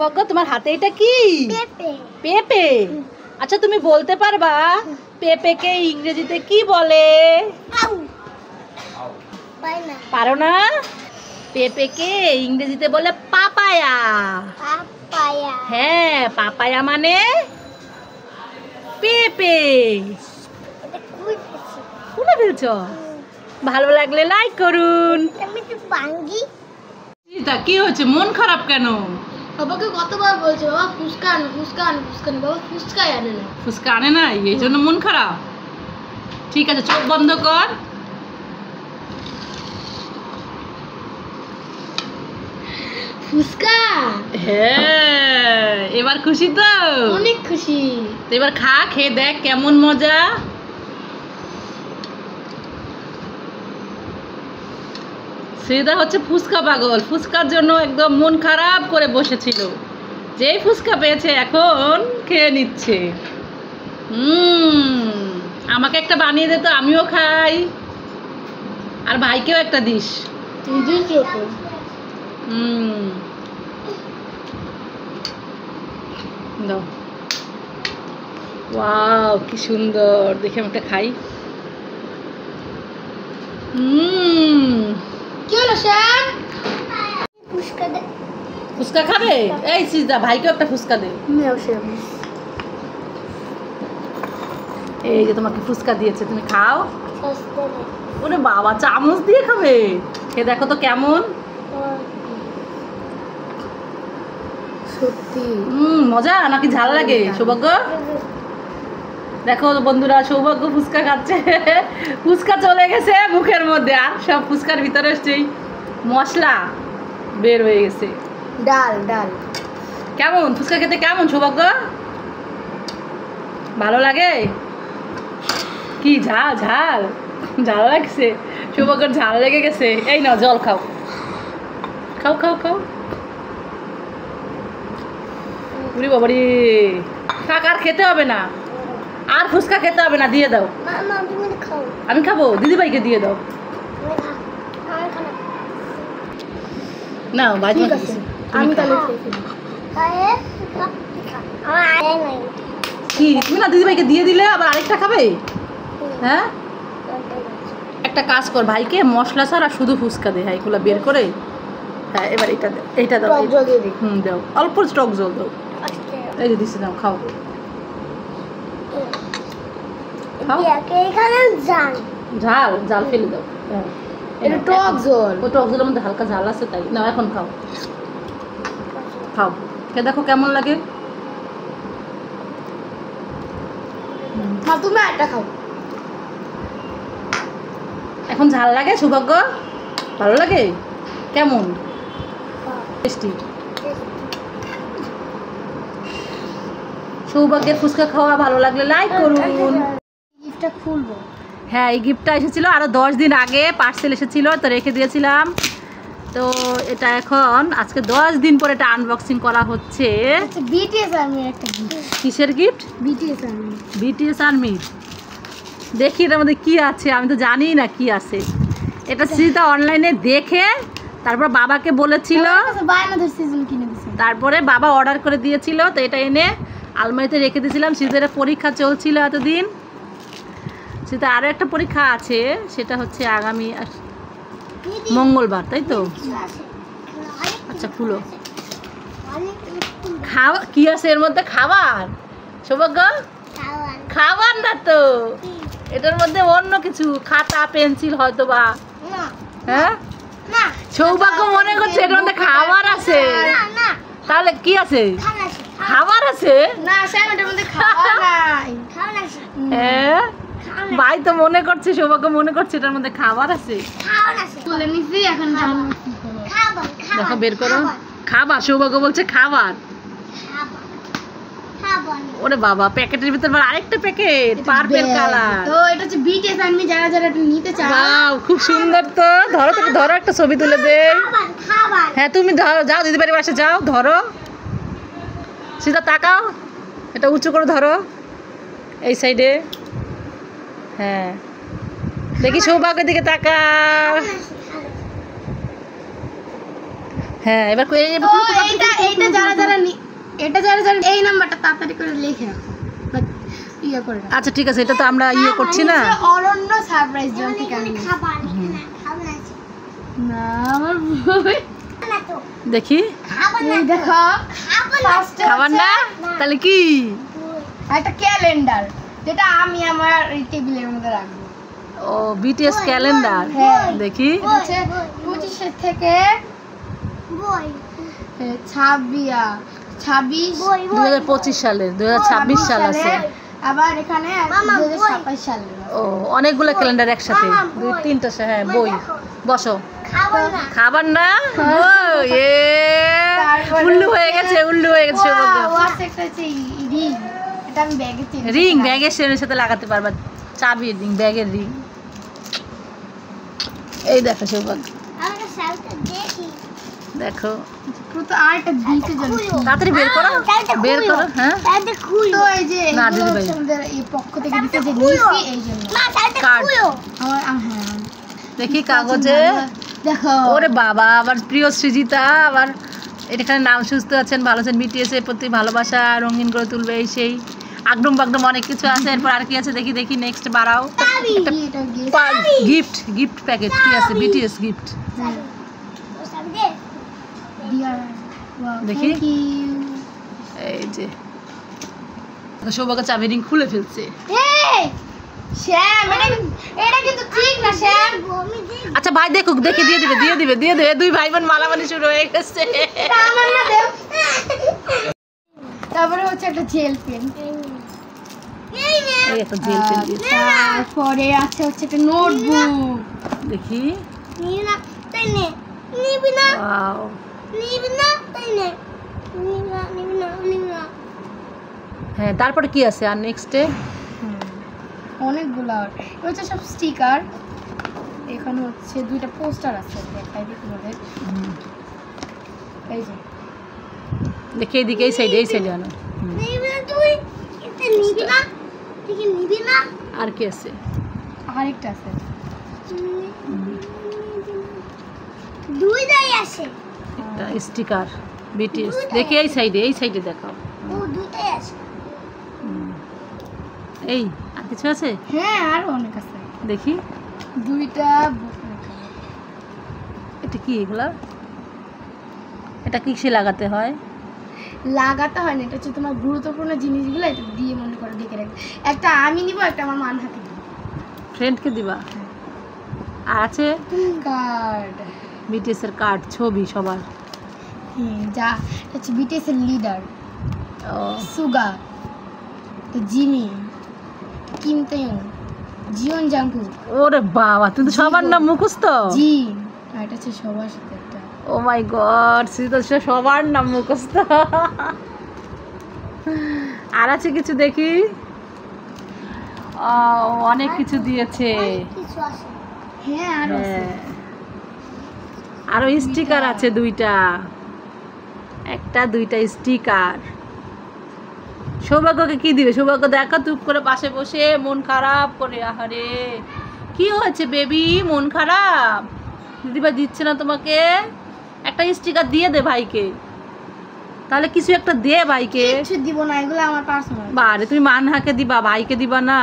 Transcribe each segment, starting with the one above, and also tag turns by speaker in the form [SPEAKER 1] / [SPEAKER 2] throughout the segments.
[SPEAKER 1] বকো তোমার হাতে এটা কি? পেঁপে। পেঁপে। আচ্ছা তুমি বলতে পারবা পেঁপেকে ইংরেজিতে কি বলে? পারো না? পেঁপেকে ইংরেজিতে বলে পাপায়া। পাপায়া। হ্যাঁ, পাপায়া মানে পেঁপে। খুলে ফেলছো? ভালো লাগলে লাইক করুন। কি হয়েছে, মন খারাপ কেন?
[SPEAKER 2] বাবাকে কতবার বলছে বাবা ফুচকা আনো, ফুচকা আনো, ফুচকা আনো, বাবা ফুচকাই আনে না।
[SPEAKER 1] ফুচকা আনে না, এই জন্য মন খারাপ। ঠিক আছে, চোখ বন্ধ কর।
[SPEAKER 2] ফুচকা।
[SPEAKER 1] হ্যাঁ, এবার খুশি তো?
[SPEAKER 2] অনেক খুশি।
[SPEAKER 1] তো এবার খা, খেয়ে দেখ কেমন মজা। শ্রীদা হচ্ছে ফুচকা পাগল, ফুচকার জন্য একদম মন খারাপ করে বসেছিল, যেই ফুচকা পেয়েছে এখন খেয়ে নিচ্ছে। আমাকে একটা বানিয়ে দে তো, আমিও খাই, আর ভাইকেও একটা দিস। দাও। ওয়াও, কি সুন্দর, দেখে আমি একটা খাই।
[SPEAKER 2] কি হলো শ্যাম?
[SPEAKER 1] ফুচকা দে। ফুচকা খাবে? এই সিজদা, ভাইকেও একটা ফুচকা দে। এই যে তোমাকে ফুচকা দিয়েছে, তুমি খাও। ওরে বাবা, চামচ দিয়ে খাবে? খেয়ে দেখো তো কেমন।
[SPEAKER 2] সত্যি
[SPEAKER 1] মজা নাকি ঝাল লাগে? সৌভাগ্য দেখো বন্ধুরা, সৌভাগ্য ফুচকা খাচ্ছে। ফুচকা চলে গেছে মুখের মধ্যে, আর সব ফুচকার ভিতরে সেই মশলা বের হয়ে গেছে।
[SPEAKER 2] ডাল ডাল
[SPEAKER 1] কেমন ফুচকা খেতে? কেমন সৌভাগ্য? ভালো লাগে? কি ঝাল? ঝাল ঝাল লাগছে সৌভাগ্যর, ঝাল লেগে গেছে। এই নাও জল খাও, খাও খাও খাও। উরি বাবারি, থাক, আর খেতে হবে না, আর ফুচকা খেতে হবে না, দিয়ে দাও। আমি খাবো, দিদিভাইকে দিয়ে দাও। না ভাই,
[SPEAKER 2] আমি তাহলে
[SPEAKER 1] কি তুমি না দিদিভাইকে দিয়ে দিলে, আবার আরেকটা খাবে? হ্যাঁ, একটা কাজ কর, ভাইকে মশলা ছাড়া শুধু ফুচকা দে। হ্যাঁ, এগুলো বের করে। হ্যাঁ, এবার এটা দাও, এইটা দাও। দাও, অল্প টক জল দাও। এই যে দিচ্ছি, দাও, খাও খাও। ঝাল ঝাল ফেলে দাও।
[SPEAKER 2] এটা টক জল।
[SPEAKER 1] ও টক জলের মধ্যে হালকা ঝাল আছে, তাই না? এখন খাও, খাও, খেয়ে দেখো কেমন লাগে।
[SPEAKER 2] তুমি একটা খাও।
[SPEAKER 1] এখন ঝাল লাগে সৌভাগ্য? ভালো লাগে? কেমন টেস্টি? সৌভাগ্যের ফুচকা খাওয়া ভালো লাগলে লাইক করুন।
[SPEAKER 2] গিফটটা খুলবো।
[SPEAKER 1] হ্যাঁ, এই গিফটটা এসেছিল আরো 10 দিন আগে, পার্সেল এসেছিল, তো রেখে দিয়েছিলাম। তো এটা এখন আজকে 10 দিন পরে এটা আনবক্সিং করা হচ্ছে।
[SPEAKER 2] আচ্ছা, বিটিএস আর্মির একটা গিফট।
[SPEAKER 1] কিসের গিফট?
[SPEAKER 2] BTS army.
[SPEAKER 1] বিটিএস আর্মির। দেখি এটার মধ্যে কি আছে, আমি তো জানি না কি আছে। এটা সিজদা অনলাইনে দেখে তারপর বাবাকে বলেছিল,
[SPEAKER 2] বায়নাদের সিজন কিনে দিয়েছে,
[SPEAKER 1] তারপরে বাবা অর্ডার করে দিয়েছিল। তো এটা এনে আলমারিতে রেখে দিয়েছিলাম। সিজদার পরীক্ষা চলছিল এতদিন। সেটা আরও একটা পরীক্ষা আছে, সেটা হচ্ছে আগামী মঙ্গলবার, তাই তো? আচ্ছা, খুলো। খাওয়া কি আছে এর মধ্যে? খাবার সৌভাগ্য? খাবার না তো, এটার মধ্যে অন্য কিছু, খাতা পেন্সিল হয়তো বা। হ্যাঁ, সৌভাগ্য মনে করছে এটার মধ্যে খাবার আছে। তাহলে কি আছে? খাবার আছে
[SPEAKER 2] না স্যার, এটার মধ্যে খাবার নাই।
[SPEAKER 1] হ্যাঁ, ভাই তো মনে করছে, সৌভাগ্য মনে করছে এটার মধ্যে খাবার আছে।
[SPEAKER 2] তুলে নিছি, এখন
[SPEAKER 1] দেখো বের করো। খাবার, সৌভাগ্য বলছে খাবার। ওরে বাবা, প্যাকেটের ভিতর আরেকটা প্যাকেট, পার্পল কালার।
[SPEAKER 2] তো এটা হচ্ছে বিটিএস আর্মি, যারা যারা এটা নিতে চায়।
[SPEAKER 1] ওয়াও, খুব সুন্দর তো। ধরো তো, ধরো, একটা ছবি তুলে দে। হ্যাঁ, তুমি ধরো, যাও দিদিবাড়ির পাশে যাও, ধরো। সিধা তাকাও, এটা উঁচু করে ধরো, এই সাইডে। হ্যাঁ, দেখি সৌভাগ্যের দিকে তাকাও। হ্যাঁ, এবার
[SPEAKER 2] এইটা যারা যারা তাড়াতাড়ি করে লিখে রাখো বাট ইয়ে করে রাখো।
[SPEAKER 1] আচ্ছা ঠিক আছে, এটা তো আমরা ইয়ে করছি না।
[SPEAKER 2] অরণ্য সারপ্রাইজ জন থেকে খাবার না আমার বই
[SPEAKER 1] দেখি
[SPEAKER 2] এই দেখো
[SPEAKER 1] খাবার না, তাহলে কি?
[SPEAKER 2] একটা ক্যালেন্ডার যেটা আমি আমার টেবিলের মধ্যে রাখবো।
[SPEAKER 1] ও বিটিএস ক্যালেন্ডার।
[SPEAKER 2] হ্যাঁ।
[SPEAKER 1] দেখি
[SPEAKER 2] হচ্ছে 25 থেকে
[SPEAKER 1] 2025 সালের 2026 সাল আছে।
[SPEAKER 2] আবার এখানে 2027 সালের।
[SPEAKER 1] ও অনেকগুলো ক্যালেন্ডার একসাথে, 2-3টা। হ্যাঁ বই। বসো। খাবার না, উল্লু হয়ে গেছে, উল্লু হয়ে গেছে। রিং ব্যাগের সেনের সাথে লাগাতে পারবা, চাবি রিং, ব্যাগের রিং। এই দেখো সৌভাগ্য, দেখো তাড়াতাড়ি বের করো, বের করো। হ্যাঁ
[SPEAKER 2] তো এই যে
[SPEAKER 1] না দিদি ভাই
[SPEAKER 2] আমাদের এই পক্ষ থেকে দিতে যে নিছি এই জন্য
[SPEAKER 1] কার্ড
[SPEAKER 2] আমার হ্যাঁ
[SPEAKER 1] দেখি কাগজে।
[SPEAKER 2] দেখো
[SPEAKER 1] ওরে বাবা, আবার প্রিয় সৃজিতা, আবার এখানে নাম সুস্থ আছেন, ভালো আছেন, বিটিএস এর প্রতি ভালোবাসা রঙিন করে তুলবে, এই সেই আগডুম বাগডুম অনেক কিছু আছে। এরপর আর কি আছে দেখি, দেখি নেক্সট বাড়াও। গিফট, গিফট প্যাকেট কি আছে? বিটিএস গিফট দেখি। এই যে সৌভাগ্য চাবি রিং খুলে ফেলছে। আচ্ছা ভাই দেখুক, দেখে দিয়ে দিবে, দিয়ে দিবে, দিয়ে দেবে। দুই ভাই বোন মালামালি শুরু হয়ে গেছে।
[SPEAKER 2] তারপরে হচ্ছে একটা জেল পেন, তারপরে আছে হচ্ছে একটা নোটবুক।
[SPEAKER 1] দেখি হ্যাঁ, তারপরে কি আছে আর নেক্সটে?
[SPEAKER 2] অনেকগুলো হচ্ছে সব স্টিকার। এখানে হচ্ছে 2টা পোস্টার আছে, দেখাই দিই তোমাদের। এই যে
[SPEAKER 1] দেখি এইদিকে, এই সাইডে, এই সাইডে আনো। আর কি আছে?
[SPEAKER 2] আরেকটা আছে,
[SPEAKER 1] একটা স্টিকার বিটিএস। দেখি এই সাইডে, এই সাইডে দেখাও। এই আর কিছু আছে?
[SPEAKER 2] হ্যাঁ আরো অনেক আছে।
[SPEAKER 1] দেখি
[SPEAKER 2] 2টা
[SPEAKER 1] এটা কি? এগুলা এটা কিসে লাগাতে হয়?
[SPEAKER 2] লাগাতে হয় না, এটা হচ্ছে তোমার গুরুত্বপূর্ণ জিনিসগুলো এটা দিয়ে মনে করে ঢেকে রাখবে। একটা আমি নিব, একটা আমার মান হাতে দিব।
[SPEAKER 1] ফ্রেন্ডকে দিবা? আর আছে
[SPEAKER 2] কার্ড,
[SPEAKER 1] বিটিএস এর কার্ড, ছবি সবার।
[SPEAKER 2] যা হচ্ছে বিটিএস এর লিডার
[SPEAKER 1] ও
[SPEAKER 2] সুগা, তো Jimmy, Kim Taeyong, Jeon Jungkook.
[SPEAKER 1] ওরে বাবা, তুমি তো সবার নাম মুখস্থ।
[SPEAKER 2] জি, আর এটা হচ্ছে সবার সাথে একটা।
[SPEAKER 1] ও মাই গড, সবার নাম মুখস্থ। আর আছে কিছু দেখি? অনেক কিছু দিয়েছে।
[SPEAKER 2] হ্যাঁ আরো আছে,
[SPEAKER 1] আরো স্টিকার আছে 2টা, একটা 2টা স্টিকার। সৌভাগ্যকে কি দিবে? সৌভাগ্য দেখো চুপ করে পাশে বসে মন খারাপ করে। আহারে কি হয়েছে বেবি, মন খারাপ? দিদিভাই দিচ্ছে না তোমাকে? একটা স্টিকার দিয়ে দে ভাইকে, তাহলে কিছু একটা দে ভাইকে।
[SPEAKER 2] কিছু দিব না, এগুলো আমার পার্সোনাল।
[SPEAKER 1] বারে তুমি মানহাকে দিবা, ভাইকে দিবা না?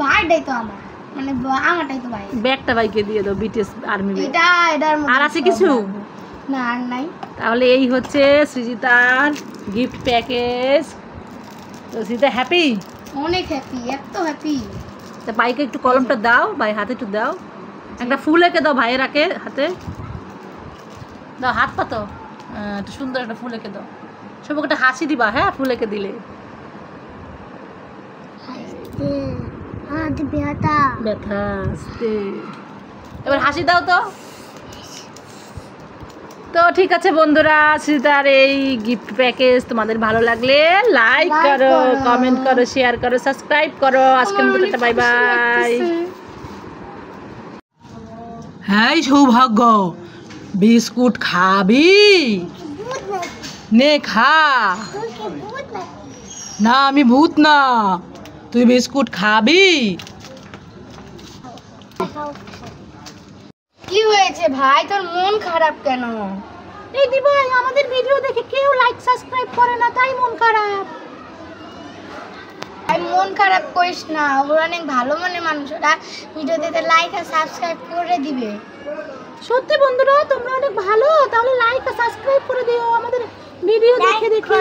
[SPEAKER 2] ভাইটাই তো আমার, মানে আমারটাই তো ভাই।
[SPEAKER 1] ব্যাগটা ভাইকে দিয়ে দাও, বিটিএস আর্মি ব্যাগ।
[SPEAKER 2] এটার মধ্যে
[SPEAKER 1] আর আছে কিছু?
[SPEAKER 2] না আর নাই।
[SPEAKER 1] তাহলে এই হচ্ছে সৃজিতার গিফট প্যাকেজ। তো সৃজিতা হ্যাপি?
[SPEAKER 2] অনেক হ্যাপি, এত হ্যাপি।
[SPEAKER 1] তা ভাইকে একটু কলমটা দাও, ভাই হাতে একটু দাও। একটা ফুল এঁকে দাও ভাইয়ের হাতে দাও, হাত পাতো একটু সুন্দর একটা ফুল এঁকে দাও। সবকে একটা হাসি দিবা, হ্যাঁ ফুল এঁকে দিলে। ব্যথা আসতে, এবার হাসি দাও তো। তো ঠিক আছে বন্ধুরা, সৃজিতার এই গিফট প্যাকেজ তোমাদের ভালো লাগলে লাইক করো, কমেন্ট করো, শেয়ার করো, সাবস্ক্রাইব করো। আজকের মতো একটা বাই বাই। হ্যাঁ সৌভাগ্য, বিস্কুট খাবি? নে খা। না আমি ভূত না, তুই বিস্কুট খাবি?
[SPEAKER 2] কি হয়েছে ভাই, তোর মন খারাপ কেন?
[SPEAKER 1] এই দিভাই আমাদের ভিডিও দেখে কেউ লাইক সাবস্ক্রাইব করে না, তাই মন খারাপ।
[SPEAKER 2] আর মন খারাপ করিস না, ওরা অনেক ভালো মনের মানুষ, ওরা ভিডিও দেখে লাইক আর সাবস্ক্রাইব করে দিবে।
[SPEAKER 1] সত্যি বন্ধুরা তোমরা অনেক ভালো, তাহলে লাইক আর সাবস্ক্রাইব করে দিও আমাদের ভিডিও দেখে দেখে।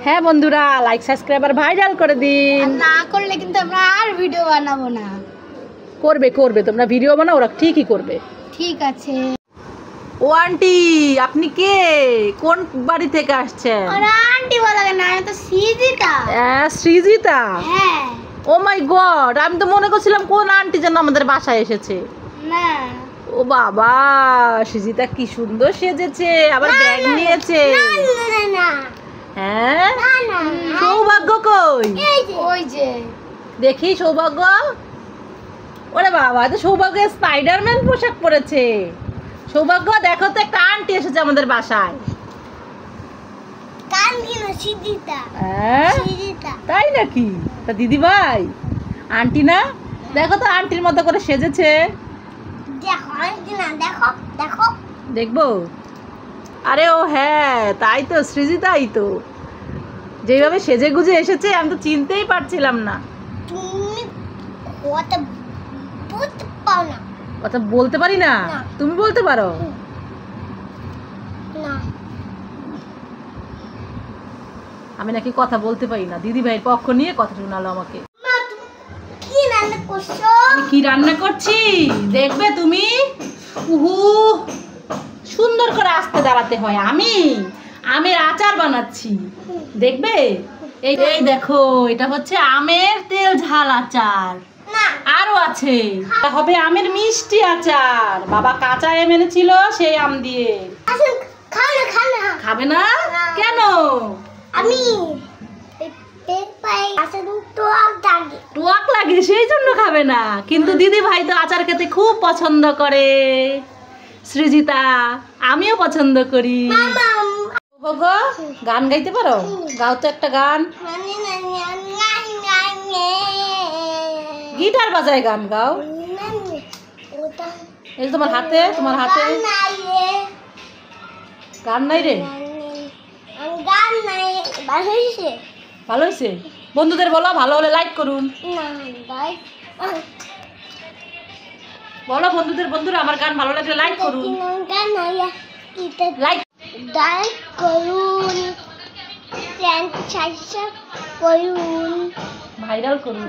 [SPEAKER 1] হ্যাঁ বন্ধুরা লাইক সাবস্ক্রাইব আর ভাইরাল করে দিন।
[SPEAKER 2] আর না করলে কিন্তু আমরা আর ভিডিও বানাবো না।
[SPEAKER 1] করবে করবে, তোমরা ভিডিও বানাও, ওরা ঠিকই করবে।
[SPEAKER 2] ঠিক আছে।
[SPEAKER 1] ও আন্টি আপনি কে, কোন বাড়ি থেকে আসছেন?
[SPEAKER 2] ওরা আন্টি বলা কেন, আমি তো সৃজিতা।
[SPEAKER 1] সৃজিতা?
[SPEAKER 2] হ্যাঁ।
[SPEAKER 1] ও মাই গড, আমি তো মনে করছিলাম কোন আন্টি যেন আমাদের বাসায় এসেছে।
[SPEAKER 2] না।
[SPEAKER 1] ও বাবা, সৃজিতা কি সুন্দর সেজেছে, আবার ব্যাগ নিয়েছে। হ্যাঁ সৌভাগ্য কই?
[SPEAKER 2] ওই যে
[SPEAKER 1] দেখি সৌভাগ্য। ওরে বাবা, তো সৌভাগ্য স্পাইডারম্যান পোশাক পরেছে। সৌভাগ্য দেখো তো, একটা আন্টি এসেছে আমাদের বাসায়। তাই নাকি? তা দিদি ভাই আন্টি না, দেখো তো আন্টির মতো করে সেজেছে। দেখবো? আরে ও হ্যাঁ, তাই তো সৃজিতাই তো, যেভাবে সেজে গুজে এসেছে আমি তো চিনতেই পারছিলাম না। কথা বলতে পারি না? তুমি বলতে পারো? আমি নাকি কথা বলতে পারি না। দিদি ভাইয়ের পক্ষ নিয়ে কথা শোনালো আমাকে। কি রান্না করছি দেখবে তুমি? উহু, সুন্দর করে আস্তে দাঁড়াতে হয়। আমি আমের আচার বানাচ্ছি, দেখবে? এই দেখো, এটা হচ্ছে আমের তেল ঝাল আচার। আরো আছে, এটা হবে আমের মিষ্টি আচার। বাবা কাঁচা আম এনেছিল, সেই আম দিয়ে। খাবে না কেন?
[SPEAKER 2] আমি
[SPEAKER 1] টক লাগে সেই জন্য খাবে না, কিন্তু দিদি ভাই তো আচার খেতে খুব পছন্দ করে। সৃজিতা আমিও পছন্দ করি। গান গাইতে পারো? গাও তো একটা গান। গিটার বাজায় গান গাও। এই তোমার হাতে, তোমার হাতে গান নাই রে? ভালো হয়েছে? বন্ধুদের বলো ভালো হলে লাইক করুন। বলো বন্ধুদের, বন্ধুরা আমার গান ভালো লাগলে লাইক করুন। লাইক করুন, ভাইরাল করুন।